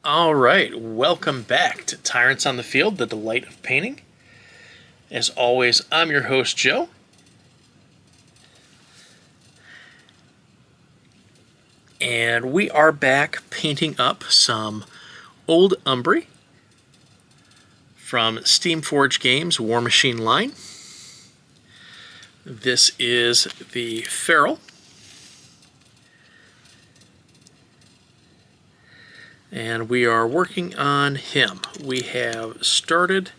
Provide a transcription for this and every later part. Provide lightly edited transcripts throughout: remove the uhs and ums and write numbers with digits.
All right, welcome back to Tyrants on the Field, the delight of painting. As always, I'm your host, Joe. And we are back painting up some Old Umbrey from Steamforged Games Warmachine line. This is the Feral. And we are working on him. We have started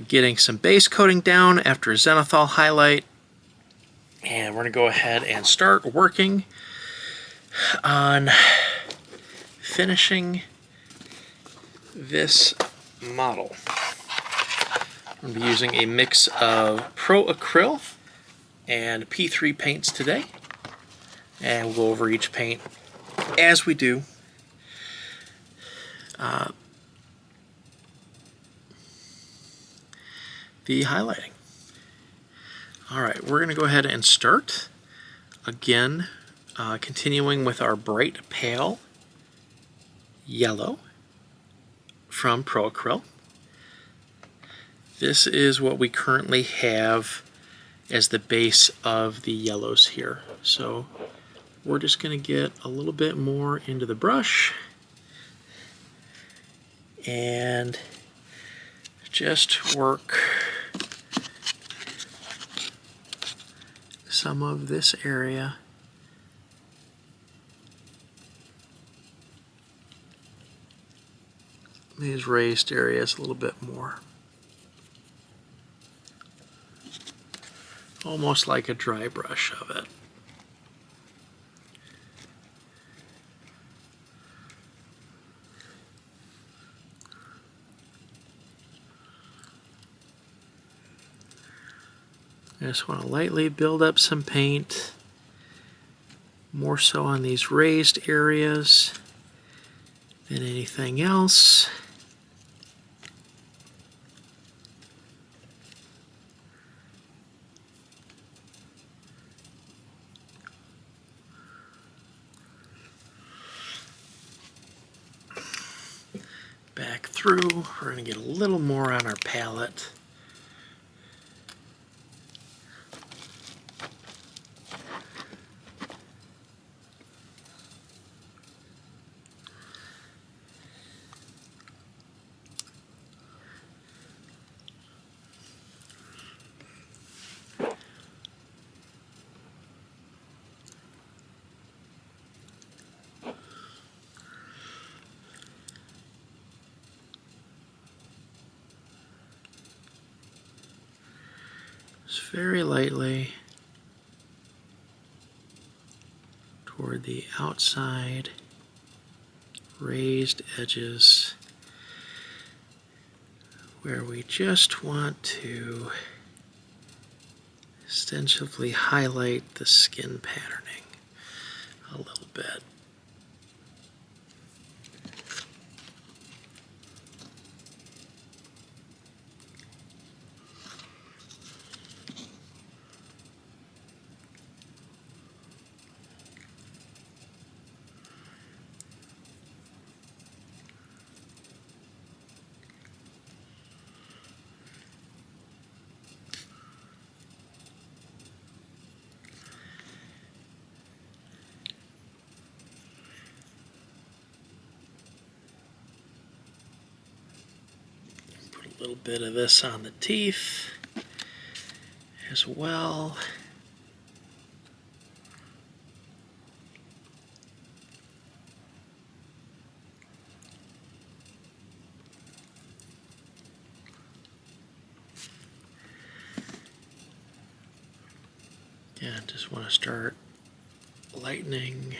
getting some base coating down after Zenithal highlight. And we're going to go ahead and start working on finishing this model. I'm going to be using a mix of Pro Acryl and P3 paints today. And we'll go over each paint as we do. The highlighting. Alright, we're going to go ahead and start again, continuing with our bright pale yellow from Pro Acryl. This is what we currently have as the base of the yellows here. So we're just going to get a little bit more into the brush and just work some of this area. These raised areas a little bit more. Almost like a dry brush of it. I just want to lightly build up some paint, more so on these raised areas than anything else. Back through, we're going to get a little more on our palette. Just very lightly toward the outside raised edges where we just want to extensively highlight the skin patterning a little bit. A little bit of this on the teeth as well. Again, just want to start lightening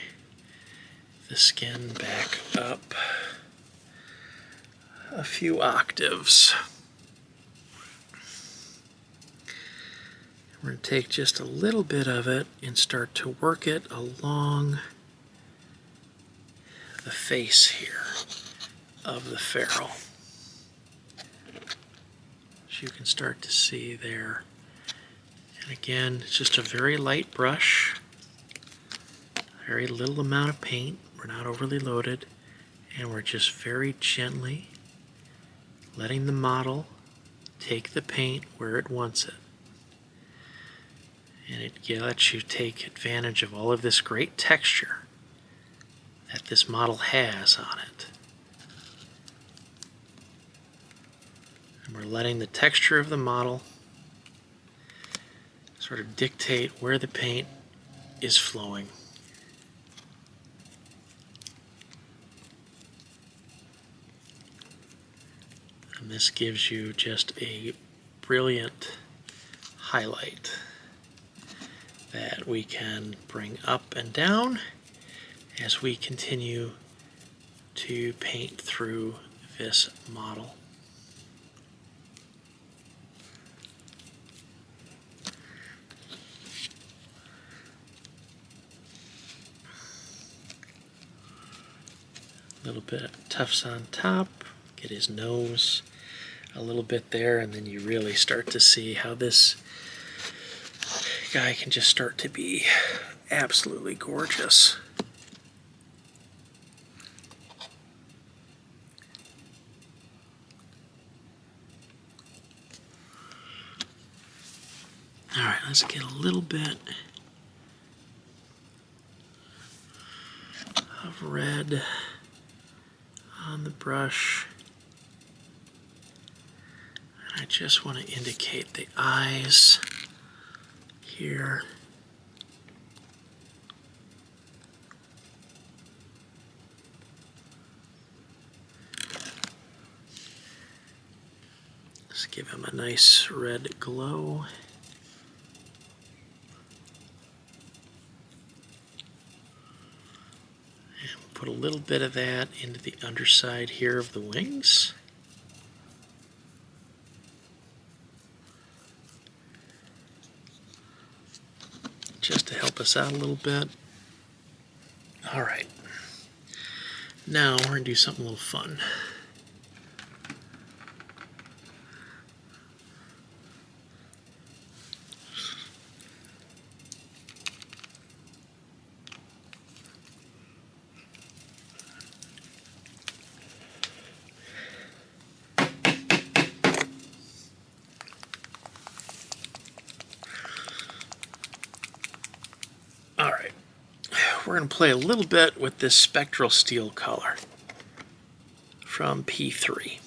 the skin back up a few octaves. We're going to take just a little bit of it and start to work it along the face here of the Feral. As you can start to see there. And again, it's just a very light brush, very little amount of paint. We're not overly loaded. And we're just very gently letting the model take the paint where it wants it. And it lets you take advantage of all of this great texture that this model has on it. And we're letting the texture of the model sort of dictate where the paint is flowing. And this gives you just a brilliant highlight that we can bring up and down as we continue to paint through this model. A little bit of tufts on top, get his nose a little bit there, and then you really start to see how this guy can just start to be absolutely gorgeous. All right, let's get a little bit of red on the brush. I just want to indicate the eyes here. Let's give him a nice red glow. And put a little bit of that into the underside here of the wings. Just to help us out a little bit. All right. Now we're going to do something a little fun. All right. We're going to play a little bit with this spectral steel color from P3.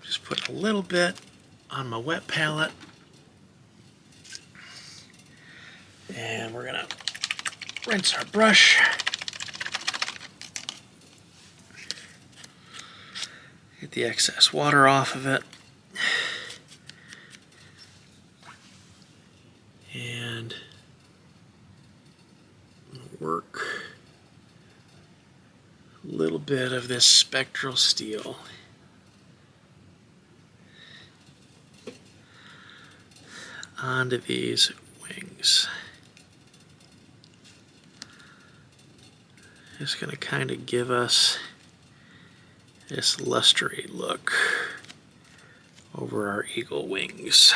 Just put a little bit on my wet palette. And we're going to rinse our brush. Get the excess water off of it. And work a little bit of this spectral steel onto these wings. It's going to kind of give us this lustery look over our eagle wings.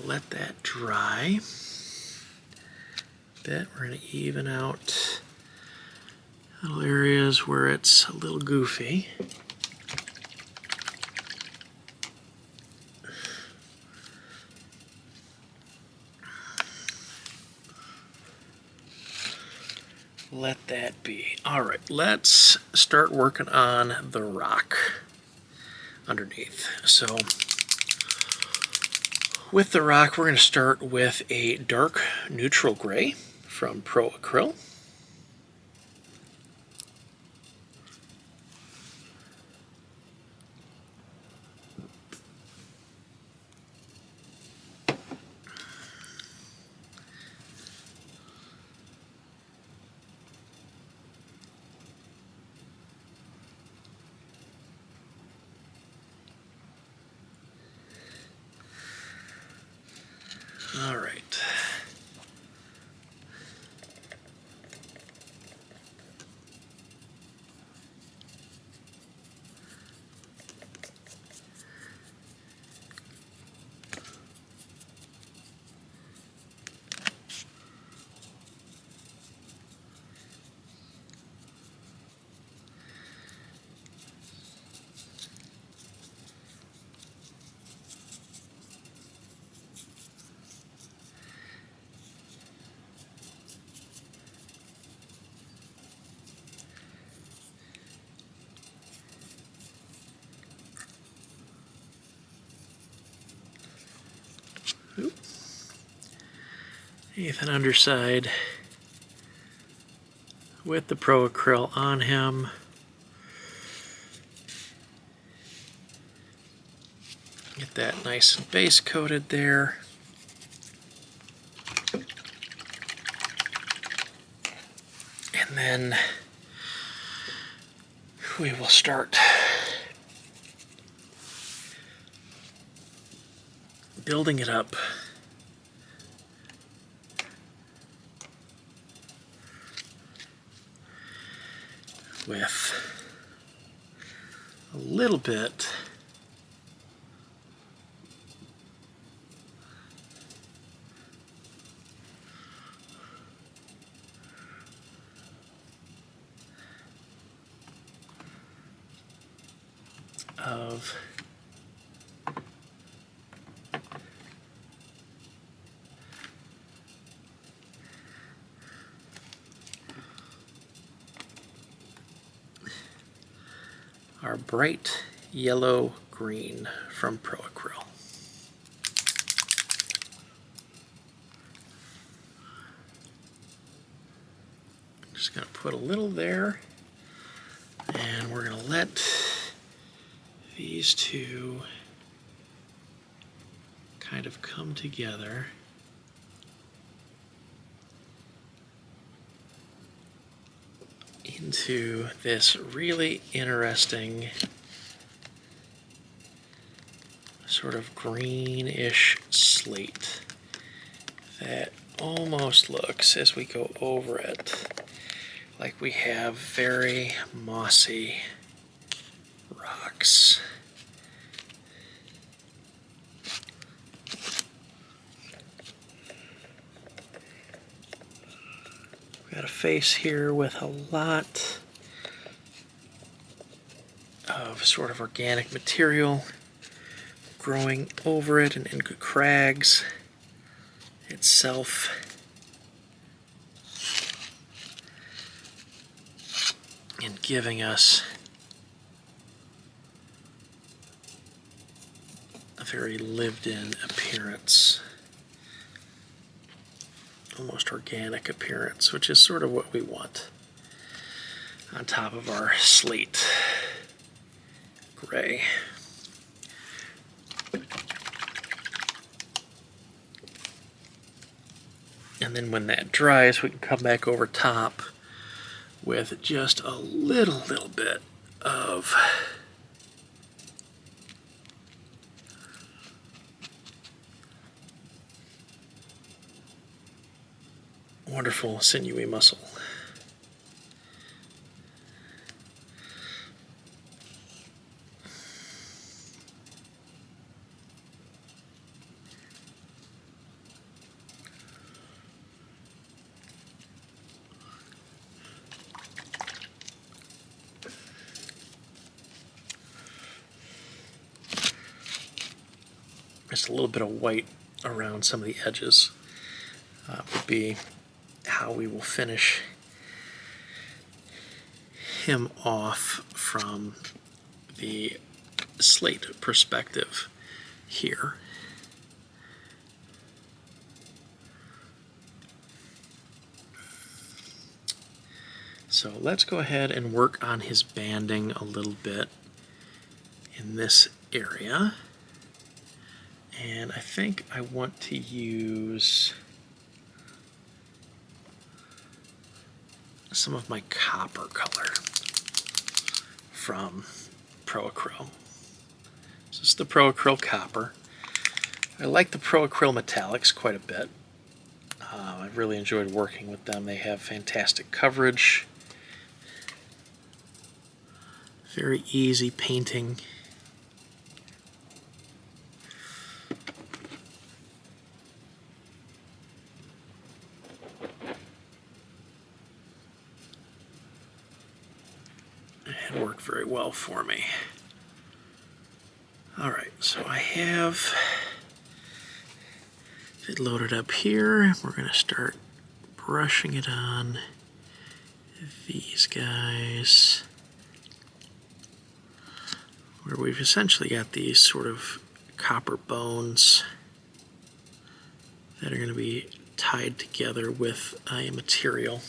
Let that dry a bit. We're going to even out little areas where it's a little goofy. Let that be. All right, let's start working on the rock underneath. So with the rock, we're going to start with a dark neutral gray from Pro Acryl. All right. Ethan underside with the Pro Acryl on him. Get that nice and base coated there. And then we will start building it up with a little bit of our bright yellow green from Pro Acryl. Just going to put a little there, and we're going to let these two kind of come together. Into this really interesting sort of greenish slate that almost looks, as we go over it, like we have very mossy rocks. Got a face here with a lot of sort of organic material growing over it and into crags itself. And giving us a very lived-in appearance. Almost organic appearance, which is sort of what we want on top of our slate gray. And then when that dries, we can come back over top with just a little bit of wonderful sinewy muscle. Just a little bit of white around some of the edges would be how we will finish him off from the slate perspective here. So let's go ahead and work on his banding a little bit in this area. And I think I want to use some of my copper color from Pro Acryl. This is the Pro Acryl Copper. I like the Pro Acryl Metallics quite a bit. I've really enjoyed working with them. They have fantastic coverage, very easy painting. And work very well for me. Alright, so I have it loaded up here. We're going to start brushing it on these guys, where we've essentially got these sort of copper bones that are going to be tied together with a material.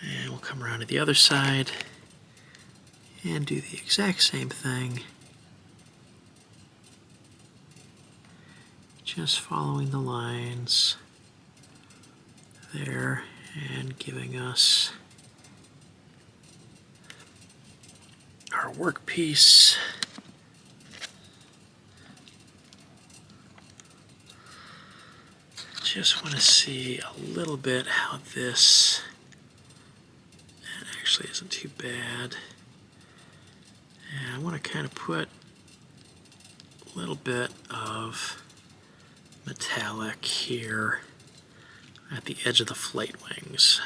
And we'll come around to the other side and do the exact same thing. Just following the lines there and giving us our workpiece. Just want to see a little bit how this, it actually isn't too bad. And I want to kind of put a little bit of metallic here at the edge of the flight wings.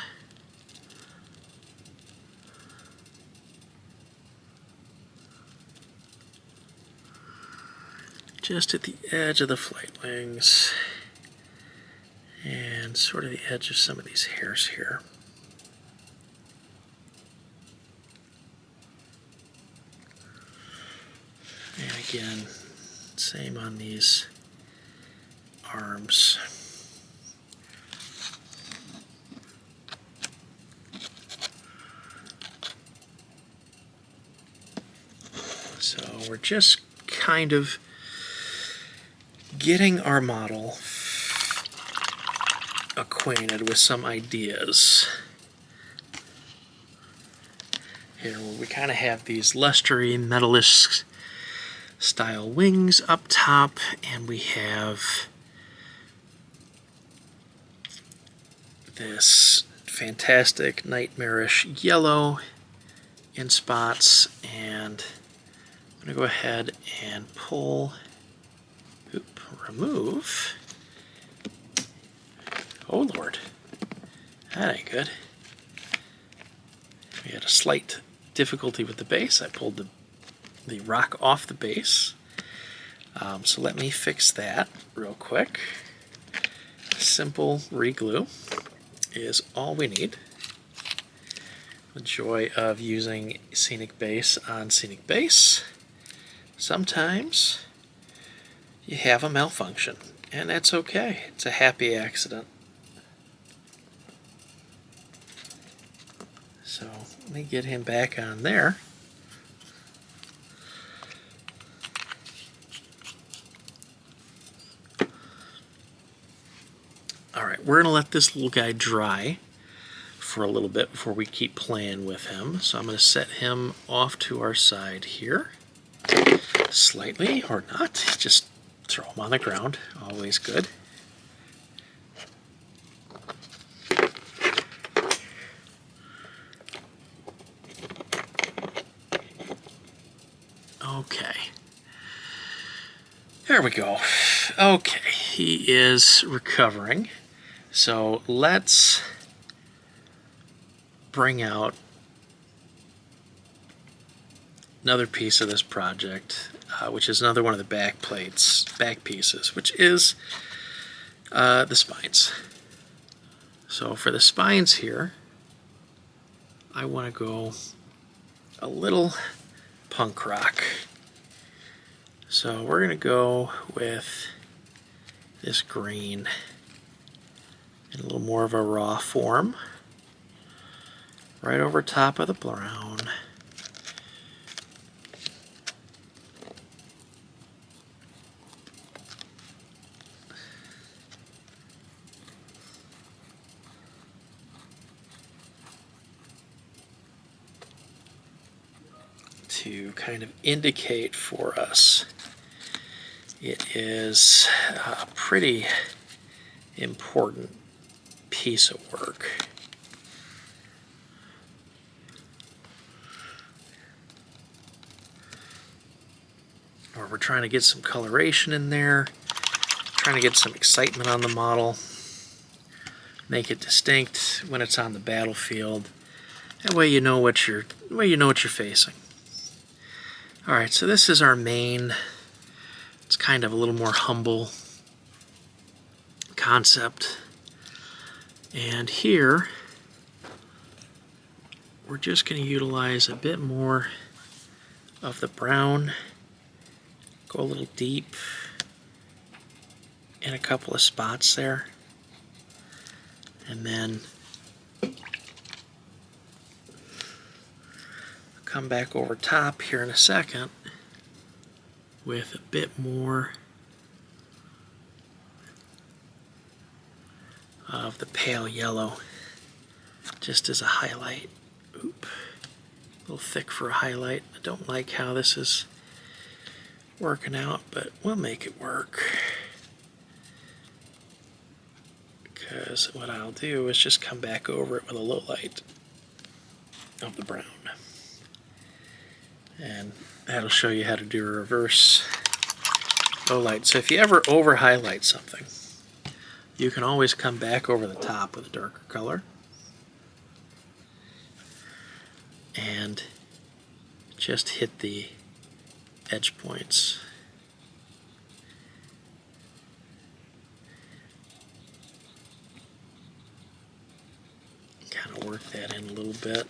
Just at the edge of the flight wings and sort of the edge of some of these hairs here. And again, same on these arms. So we're just kind of getting our model acquainted with some ideas. Here we kind of have these lustery metallic style wings up top, and we have this fantastic nightmarish yellow in spots, and I'm going to go ahead and pull, remove. Oh Lord, that ain't good. We had a slight difficulty with the base. I pulled the rock off the base. So let me fix that real quick. Simple reglue is all we need. The joy of using scenic base on scenic base. Sometimes you have a malfunction, and that's okay. It's a happy accident. So let me get him back on there. Alright, we're going to let this little guy dry for a little bit before we keep playing with him. So I'm going to set him off to our side here. Slightly, or not. Just throw him on the ground. Always good. Okay. There we go. Okay, he is recovering. So let's bring out another piece of this project, which is another one of the back pieces, which is the spines. So for the spines here, I want to go a little punk rock. So we're going to go with this green in a little more of a raw form, right over top of the brown. To kind of indicate for us it is a pretty important piece of work. Or we're trying to get some coloration in there, trying to get some excitement on the model, make it distinct when it's on the battlefield. That way you know what you're facing. All right, so this is our main. It's kind of a little more humble concept. And here we're just going to utilize a bit more of the brown, go a little deep in a couple of spots there, and then come back over top here in a second with a bit more of the pale yellow, just as a highlight. Oop, a little thick for a highlight. I don't like how this is working out, but we'll make it work. Because what I'll do is just come back over it with a low light of the brown. And that'll show you how to do a reverse low light. So if you ever over highlight something, you can always come back over the top with a darker color and just hit the edge points. Kind of work that in a little bit.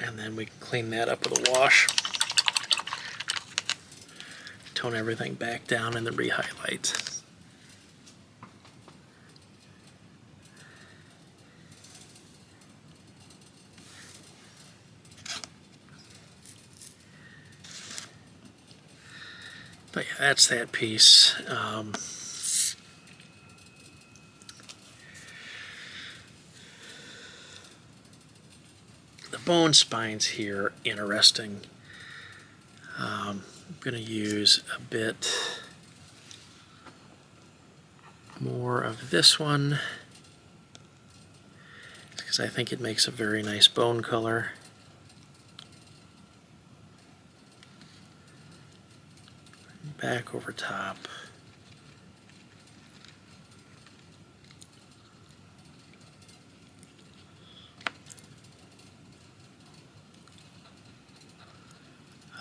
And then we can clean that up with a wash. Tone everything back down and then re-highlight. But yeah, that's that piece. The bone spines here, interesting. I'm going to use a bit more of this one because I think it makes a very nice bone color. Back over top.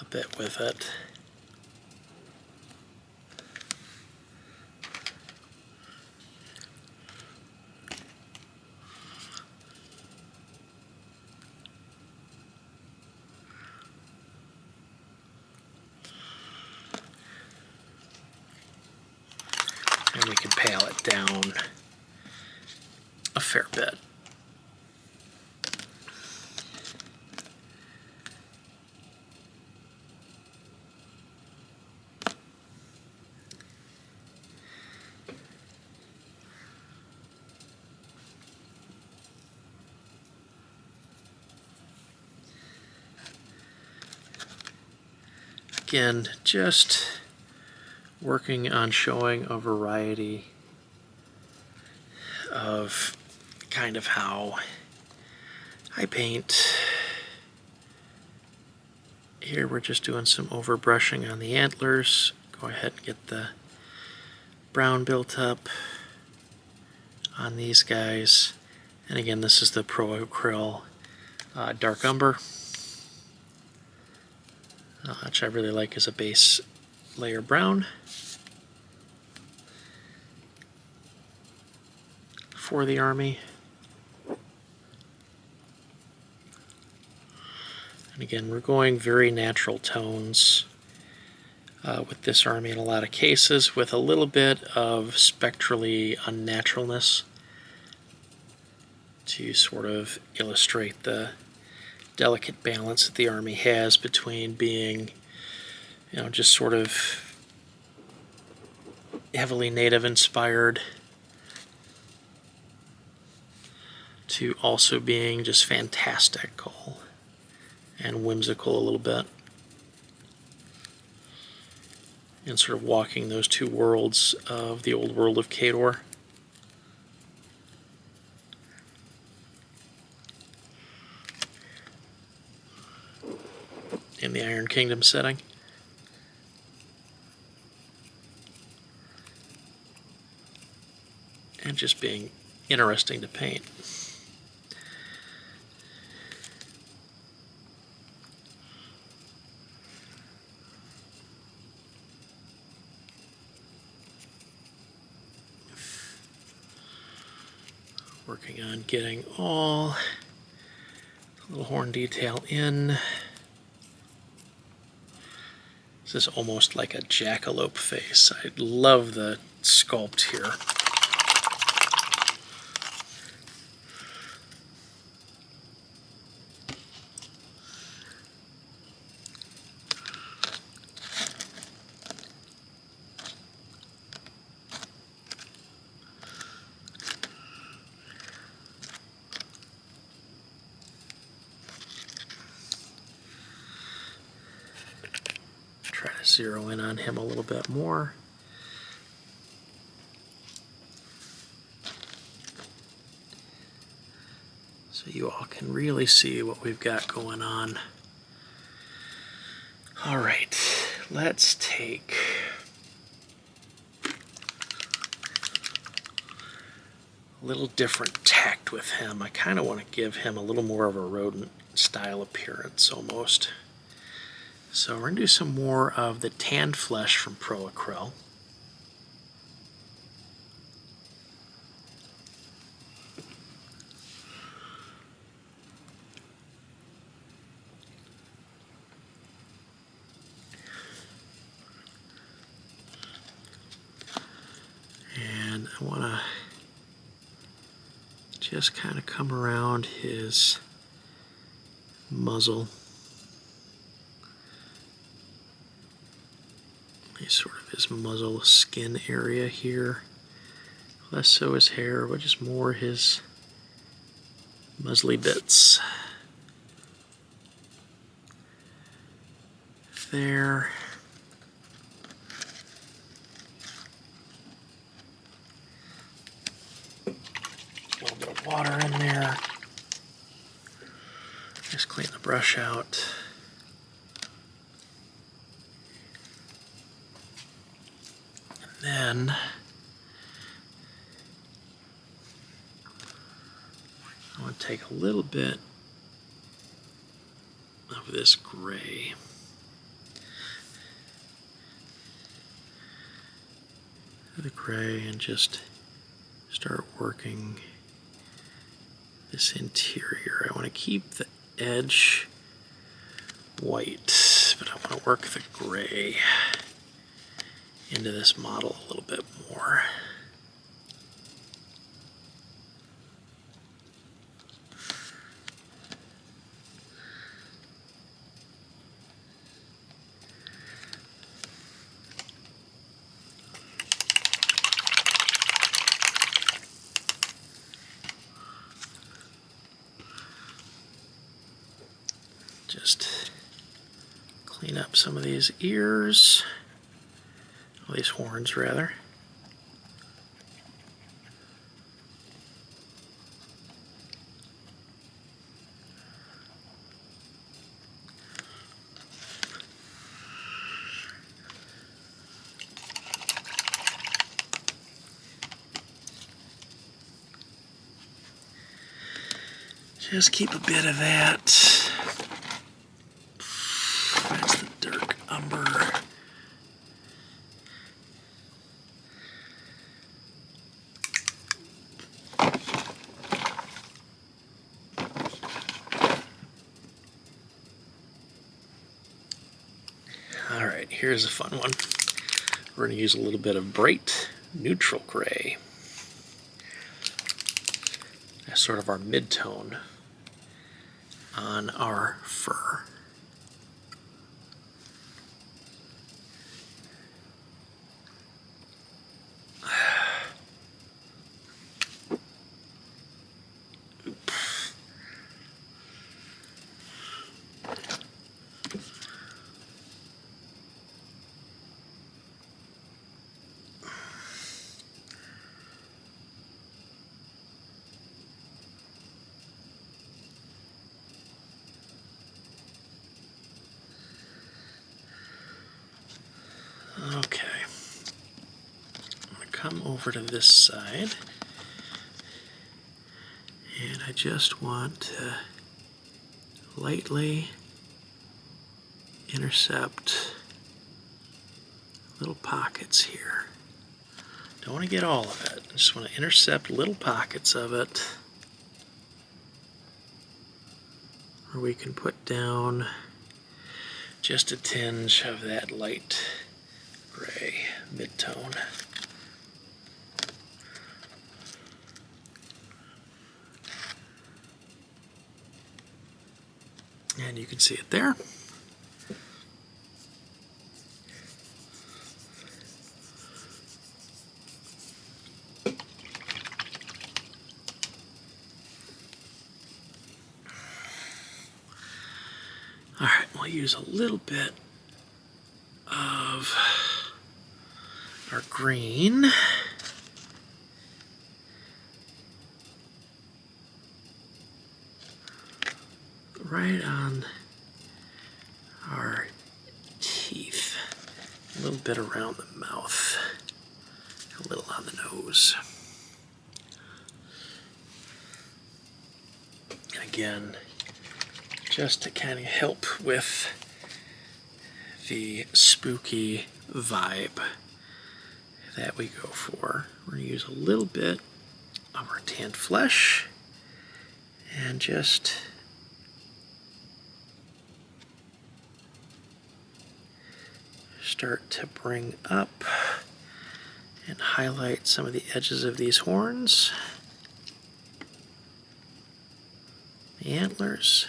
A bit with it. And we can pale it down a fair bit. Again, just working on showing a variety of kind of how I paint. Here we're just doing some overbrushing on the antlers. Go ahead and get the brown built up on these guys. And again, this is the Pro Acryl Dark Umber, which I really like as a base layer brown for the army. And again, we're going very natural tones with this army in a lot of cases, with a little bit of spectrally unnaturalness to sort of illustrate the delicate balance that the army has between being, you know, just sort of heavily native inspired to also being just fantastical and whimsical a little bit. And sort of walking those two worlds of the old world of Khador. In the Iron Kingdom setting. And just being interesting to paint. Working on getting all the little horn detail in. This is almost like a jackalope face. I love the sculpt here. Try to zero in on him a little bit more. So you all can really see what we've got going on. All right, let's take a little different tact with him. I kind of want to give him a little more of a rodent style appearance almost. So we're going to do some more of the tanned flesh from Pro Acryl. And I want to just kind of come around his muzzle. Sort of his muzzle skin area here. Less so his hair, but just more his muzzly bits. There. A little bit of water in there. Just clean the brush out. Then I want to take a little bit of this gray. The gray and just start working this interior. I want to keep the edge white, but I want to work the gray into this model a little bit more. Just clean up some of these ears. All these horns, rather. Just keep a bit of that. That's the dark umber. All right, here's a fun one. We're going to use a little bit of bright neutral gray as sort of our mid-tone on our fur. come over to this side, and I just want to lightly intercept little pockets here. Don't want to get all of it. I just want to intercept little pockets of it where we can put down just a tinge of that light gray mid-tone. And you can see it there. All right, we'll use a little bit of our green. Right on our teeth, a little bit around the mouth, a little on the nose. And again, just to kind of help with the spooky vibe that we go for, we're going to use a little bit of our tanned flesh and just start to bring up and highlight some of the edges of these horns, the antlers.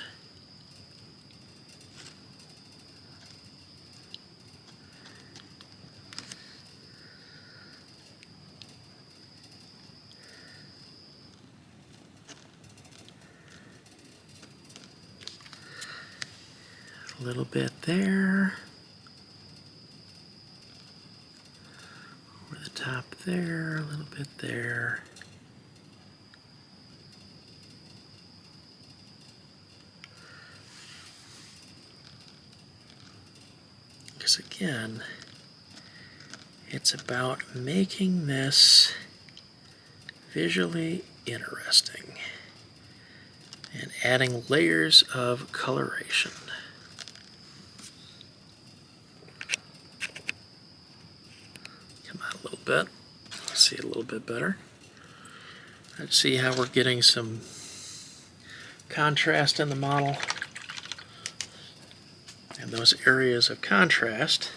A little bit there. Over the top there, a little bit there. Because again, it's about making this visually interesting and adding layers of coloration. Come out a little bit. See it a little bit better. Let's see how we're getting some contrast in the model. And those areas of contrast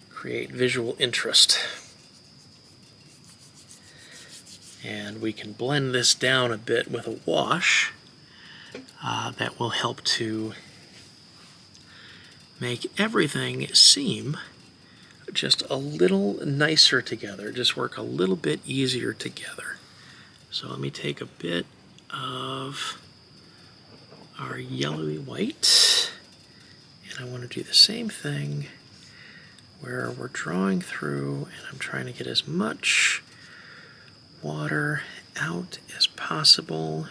create visual interest. And we can blend this down a bit with a wash that will help to make everything seem just a little nicer together, just work a little bit easier together. So let me take a bit of our yellowy white, and I want to do the same thing where we're drawing through and I'm trying to get as much water out as possible,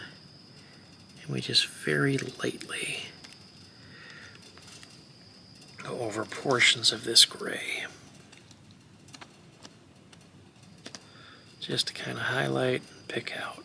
and we just very lightly go over portions of this gray just to kind of highlight and pick out.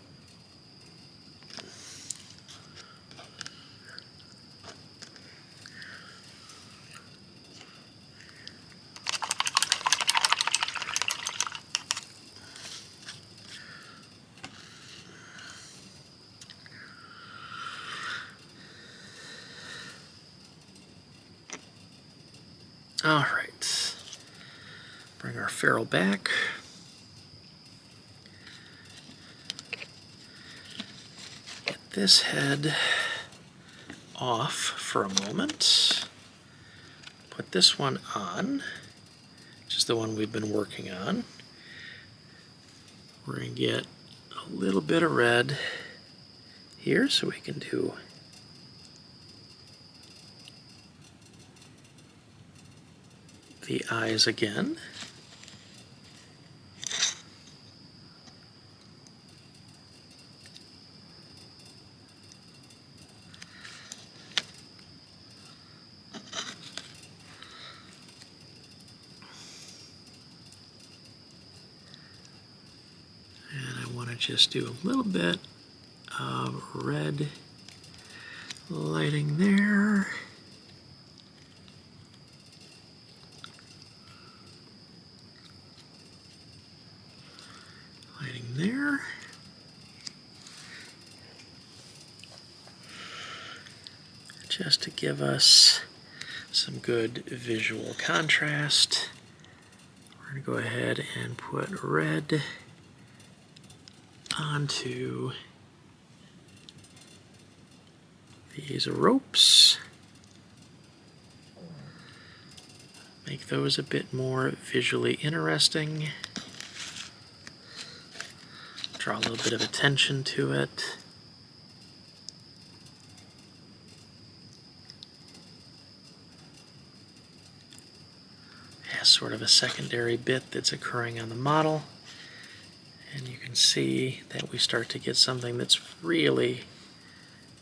All right, bring our feral back. Get this head off for a moment. Put this one on, which is the one we've been working on. We're going to get a little bit of red here so we can do the eyes again. to just do a little bit of red lighting there. Lighting there. Just to give us some good visual contrast. We're going to go ahead and put red onto these ropes. Make those a bit more visually interesting. Draw a little bit of attention to it. Has sort of a secondary bit that's occurring on the model. And you can see that we start to get something that's really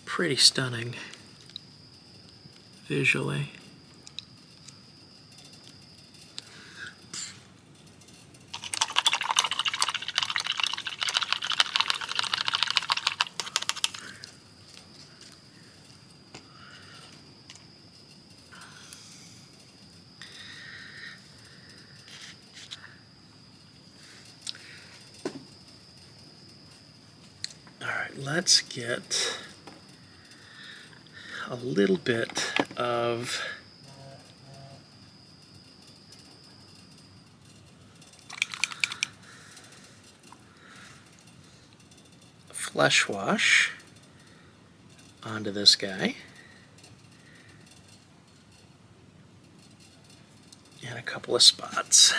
pretty stunning visually. Let's get a little bit of flesh wash onto this guy. And a couple of spots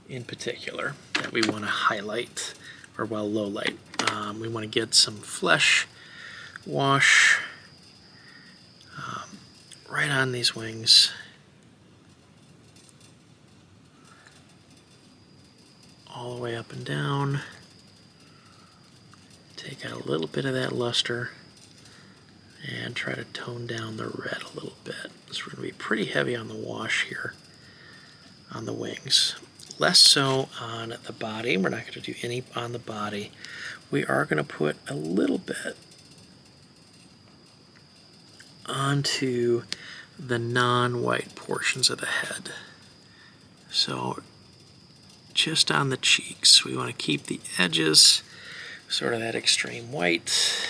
in particular that we want to highlight. Or well, low light. We want to get some flesh wash right on these wings. All the way up and down. Take out a little bit of that luster and try to tone down the red a little bit. So we're going to be pretty heavy on the wash here on the wings. Less so on the body. We're not going to do any on the body. We are going to put a little bit onto the non-white portions of the head. So just on the cheeks, we want to keep the edges sort of that extreme white.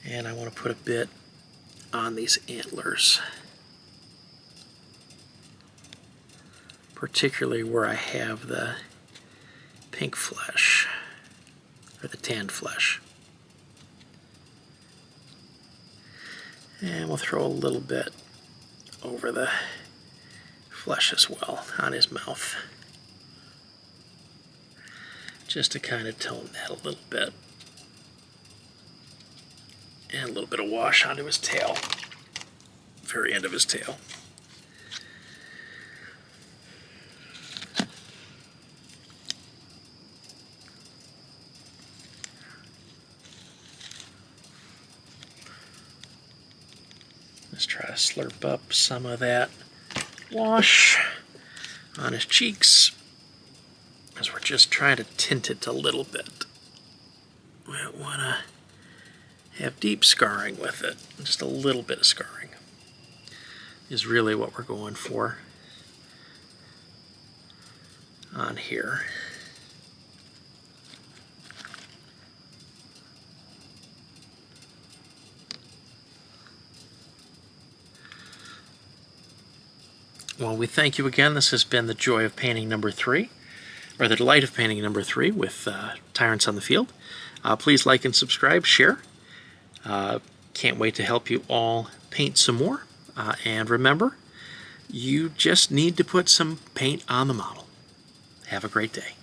And I want to put a bit on these antlers. Particularly where I have the pink flesh, or the tanned flesh. And we'll throw a little bit over the flesh as well on his mouth. Just to kind of tone that a little bit. And a little bit of wash onto his tail, very end of his tail. Let's try to slurp up some of that wash on his cheeks as we're just trying to tint it a little bit. We don't want to have deep scarring with it. Just a little bit of scarring is really what we're going for on here. Well, we thank you again. This has been the joy of painting number 3, or the delight of painting number 3 with Tyrants on the Field. Please like and subscribe, share. Can't wait to help you all paint some more. And remember, you just need to put some paint on the model. Have a great day.